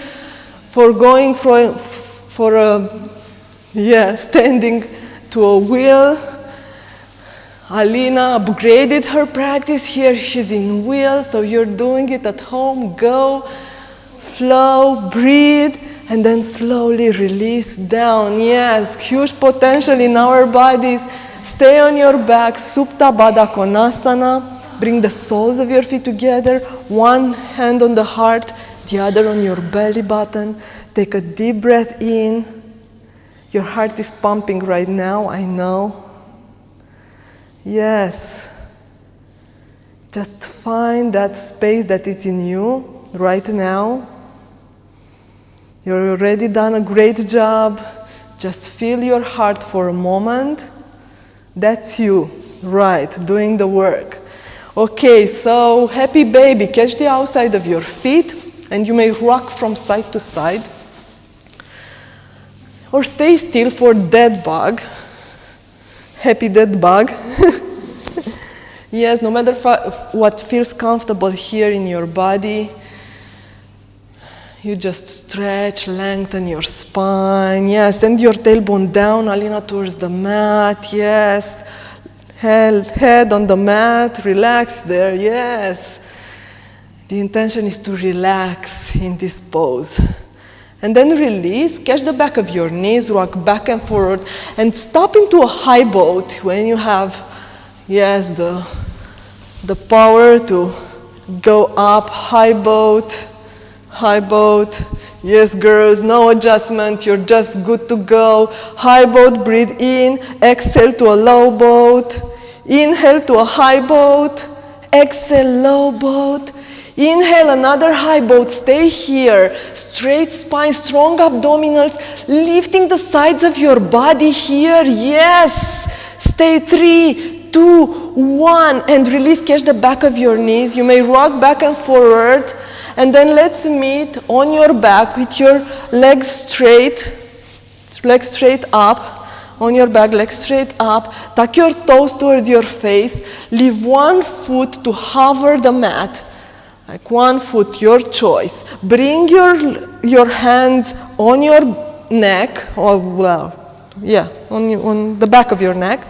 for going for a, yeah, standing to a wheel. Alina upgraded her practice. Here she's in wheel, so you're doing it at home. Go, flow, breathe, and then slowly release down. Yes, huge potential in our bodies. Stay on your back, Supta Baddha Konasana. Bring the soles of your feet together. 1 hand on the heart, the other on your belly button. Take a deep breath in. Your heart is pumping right now, I know. Yes, just find that space that is in you right now. You've already done a great job. Just feel your heart for a moment. That's you, right, doing the work. Okay, so happy baby, catch the outside of your feet, and you may rock from side to side. Or stay still for dead bug. Happy dead bug. Yes, no matter what feels comfortable here in your body, you just stretch, lengthen your spine. Yes, send your tailbone down, Alina, towards the mat. Yes, head on the mat, relax there. Yes, the intention is to relax in this pose. And then release, catch the back of your knees, rock back and forward, and stop into a high boat when you have, yes, the power to go up. High boat, high boat. Yes, girls, no adjustment, you're just good to go. High boat, breathe in, exhale to a low boat. Inhale to a high boat, exhale, low boat. Inhale, another high boat, stay here. Straight spine, strong abdominals, lifting the sides of your body here. Yes, stay 3, 2, 1, and release, catch the back of your knees. You may rock back and forward, and then let's meet on your back with your legs straight. Legs straight up, on your back, legs straight up. Tuck your toes toward your face. Leave one foot to hover the mat. Like one foot, your choice. Bring your hands on your neck, or on the back of your neck.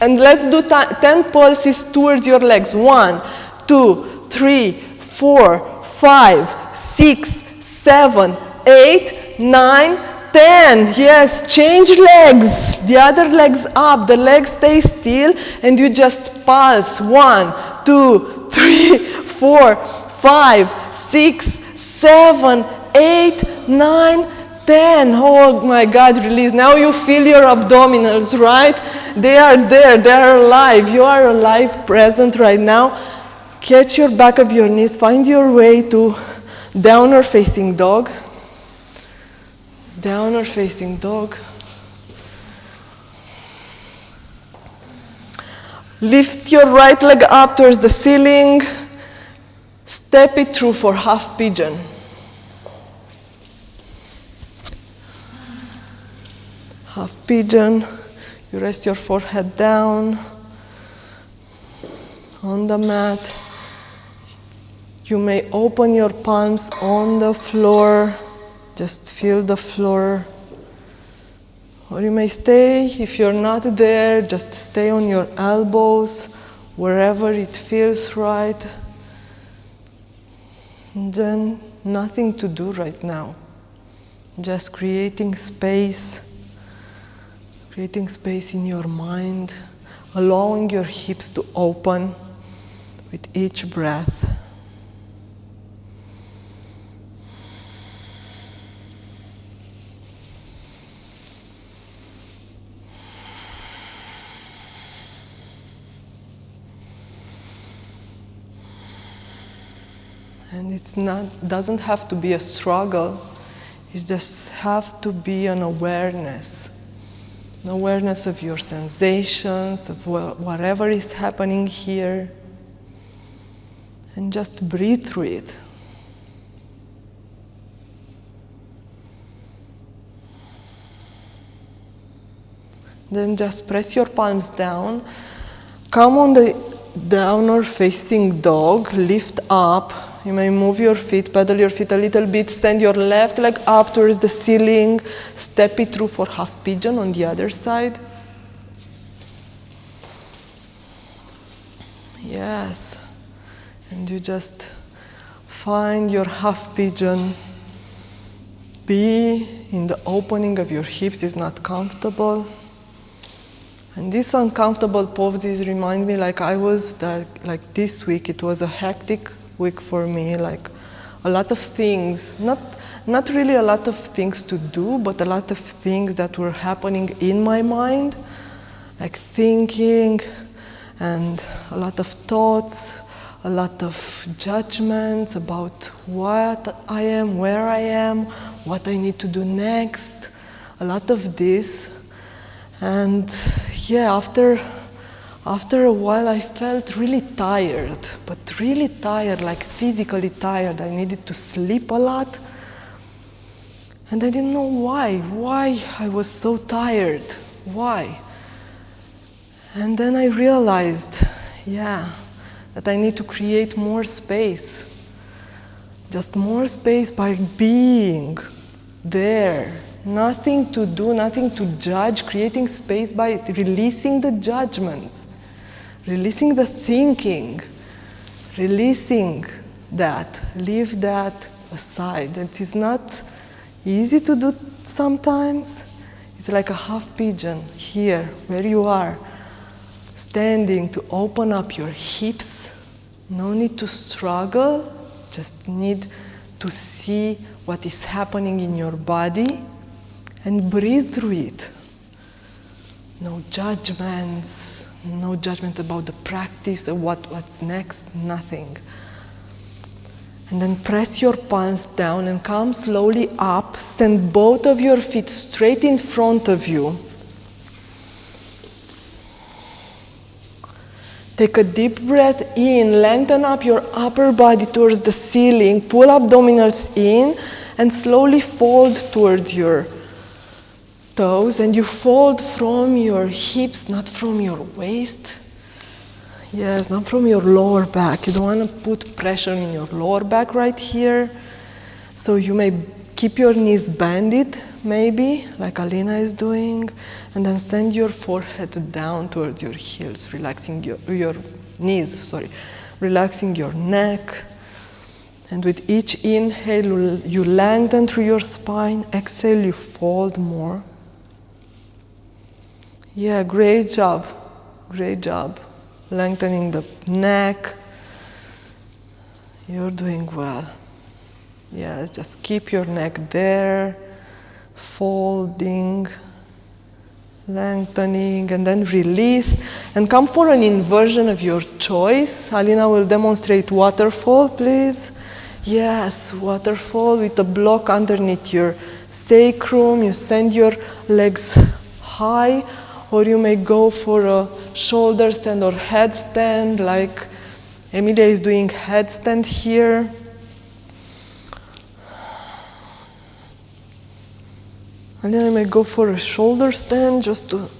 And let's do 10 pulses towards your legs. 1, 2, 3, 4, 5, 6, 7, 8, 9, 10. Yes, change legs. The other legs up. The legs stay still and you just pulse. 1, 2, 3, 4, 5, 6, 7, 8, 9, 10. Oh my God, release. Now you feel your abdominals, right? They are there, they are alive. You are alive, present right now. Catch your back of your knees. Find your way to downward facing dog. Downward facing dog. Lift your right leg up towards the ceiling. Step it through for half pigeon. Half pigeon. You rest your forehead down on the mat. You may open your palms on the floor. Just feel the floor. Or you may stay, if you're not there, just stay on your elbows, wherever it feels right. And then nothing to do right now. Just creating space in your mind, allowing your hips to open with each breath. And doesn't have to be a struggle. It just have to be an awareness of your sensations, of whatever is happening here, and just breathe through it. Then just press your palms down. Come on the downward facing dog. Lift up. You may move your feet, pedal your feet a little bit. Stand your left leg up towards the ceiling. Step it through for half pigeon on the other side. Yes. And you just find your half pigeon. Be in the opening of your hips is not comfortable. And these uncomfortable poses remind me like this week, it was a hectic week for me, like a lot of things, not really a lot of things to do, but a lot of things that were happening in my mind, like thinking, and a lot of thoughts, a lot of judgments about what I am, where I am, what I need to do next, a lot of this. And yeah, after a while I felt really tired, but really tired, like physically tired. I needed to sleep a lot. And I didn't know why I was so tired, why? And then I realized, that I need to create more space. Just more space by being there. Nothing to do, nothing to judge, creating space by releasing the judgments, releasing the thinking, releasing that, leave that aside. It is not easy to do sometimes. It's like a half pigeon here, where you are, standing to open up your hips. No need to struggle, just need to see what is happening in your body and breathe through it. No judgments, no judgment about the practice or what's next, nothing. And then press your palms down and come slowly up. Send both of your feet straight in front of you. Take a deep breath in, lengthen up your upper body towards the ceiling, pull abdominals in, and slowly fold towards your toes, and you fold from your hips, not from your waist. Yes, not from your lower back. You don't want to put pressure in your lower back right here. So you may keep your knees bended, maybe, like Alina is doing, and then send your forehead down towards your heels, relaxing your knees, sorry, relaxing your neck. And with each inhale, you lengthen through your spine. Exhale, you fold more. Yeah, great job. Great job. Lengthening the neck. You're doing well. Yes, just keep your neck there, folding, lengthening, and then release. And come for an inversion of your choice. Alina will demonstrate waterfall, please. Yes, waterfall with a block underneath your sacrum. You send your legs high, or you may go for a shoulder stand or headstand, like Emilia is doing headstand here. And then I may go for a shoulder stand just to,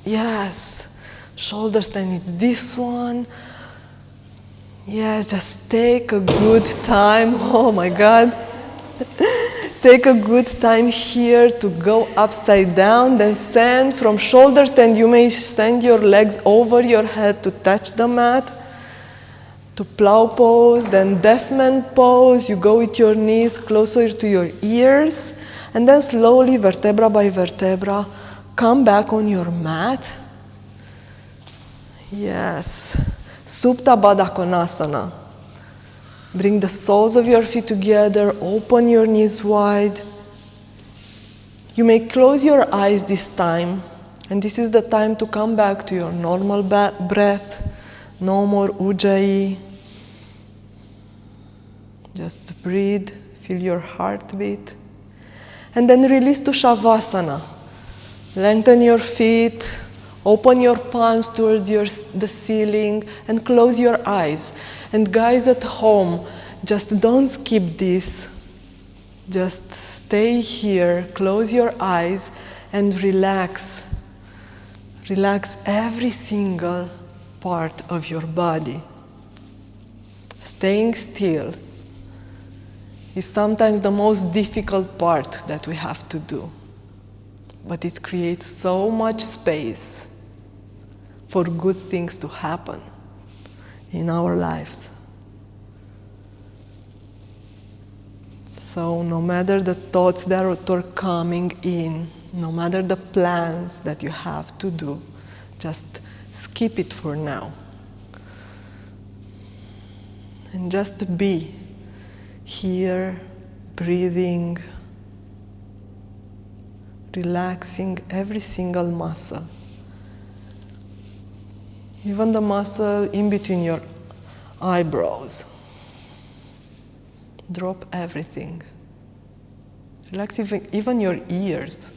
yes, shoulder stand is this one. Yes, just take a good time. Oh my God. Take a good time here to go upside down, then send from shoulder stand. You may send your legs over your head to touch the mat. To plow pose, then deathman pose. You go with your knees closer to your ears. And then slowly, vertebra by vertebra, come back on your mat. Yes. Supta Baddha Konasana. Bring the soles of your feet together, open your knees wide. You may close your eyes this time, and this is the time to come back to your normal breath. No more ujjayi. Just breathe, feel your heartbeat. And then release to Shavasana. Lengthen your feet, open your palms towards the ceiling, and close your eyes. And guys at home, just don't skip this. Just stay here, close your eyes, and relax. Relax every single part of your body. Staying still is sometimes the most difficult part that we have to do. But it creates so much space for good things to happen in our lives. So no matter the thoughts that are coming in, no matter the plans that you have to do, just skip it for now. And just be here, breathing, relaxing every single muscle. Even the muscle in between your eyebrows. Drop everything. Relax even your ears.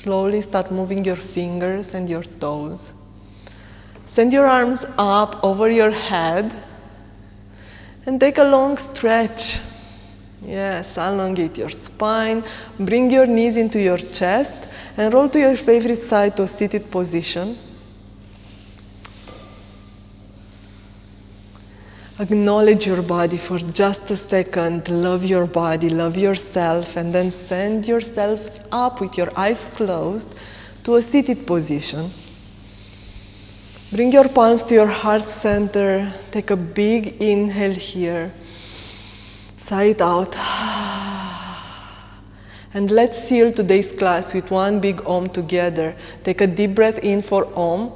Slowly start moving your fingers and your toes. Send your arms up over your head and take a long stretch. Yes, elongate your spine. Bring your knees into your chest and roll to your favorite side to a seated position. Acknowledge your body for just a second. Love your body, love yourself, and then send yourself up with your eyes closed to a seated position. Bring your palms to your heart center. Take a big inhale here. Sigh it out. And let's seal today's class with one big Om together. Take a deep breath in for Om.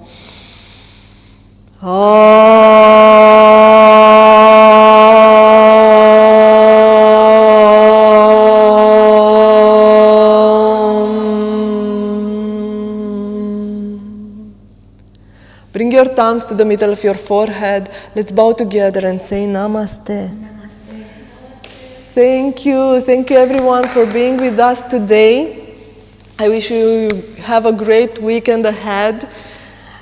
Bring your thumbs to the middle of your forehead. Let's bow together and say Namaste. Thank you everyone for being with us today. I wish you have a great weekend ahead,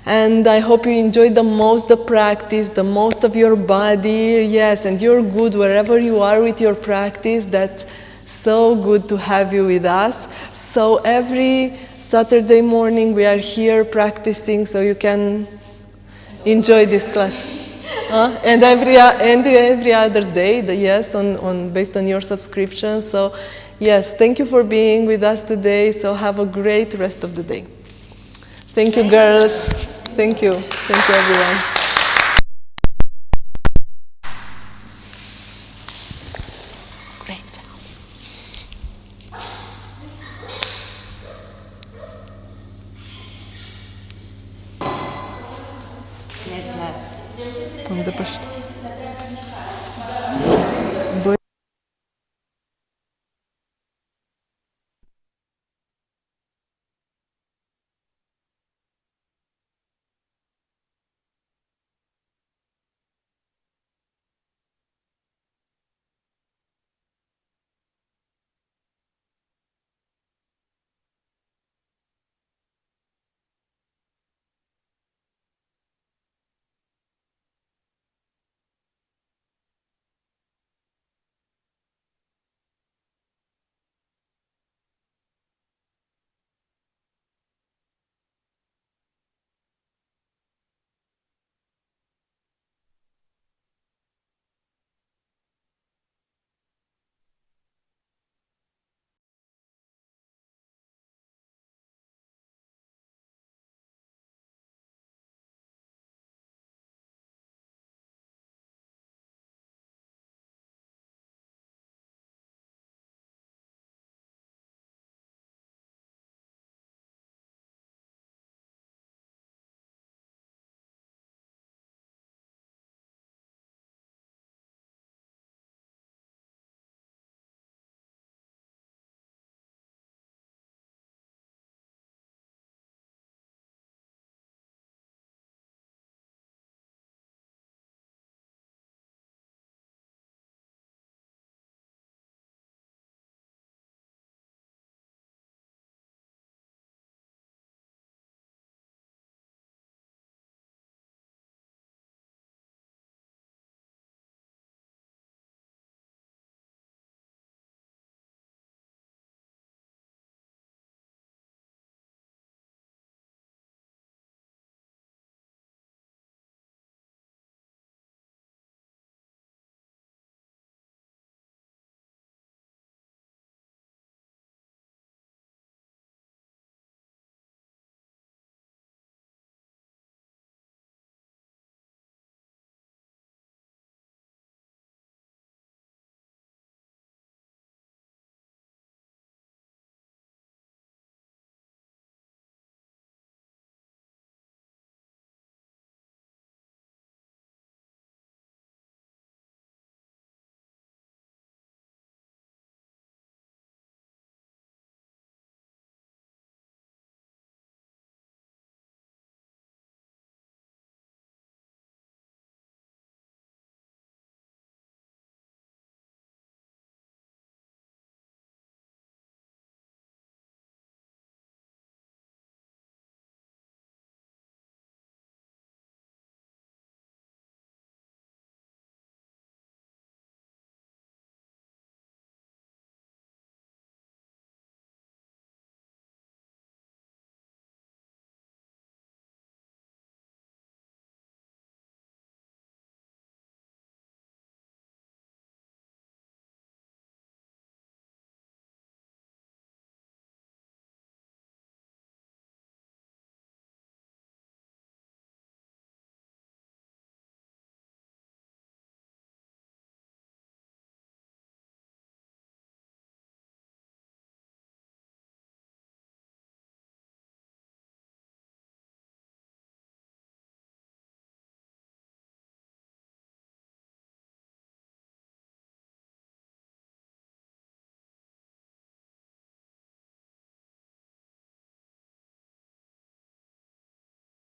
and I hope you enjoyed the most the practice, the most of your body, yes, and you're good wherever you are with your practice. That's so good to have you with us. So every Saturday morning we are here practicing, so you can enjoy this class. And every other day, yes, based on your subscription. So, yes, thank you for being with us today. So have a great rest of the day. Thank you, girls. Thank you everyone. Great job. Am depășit.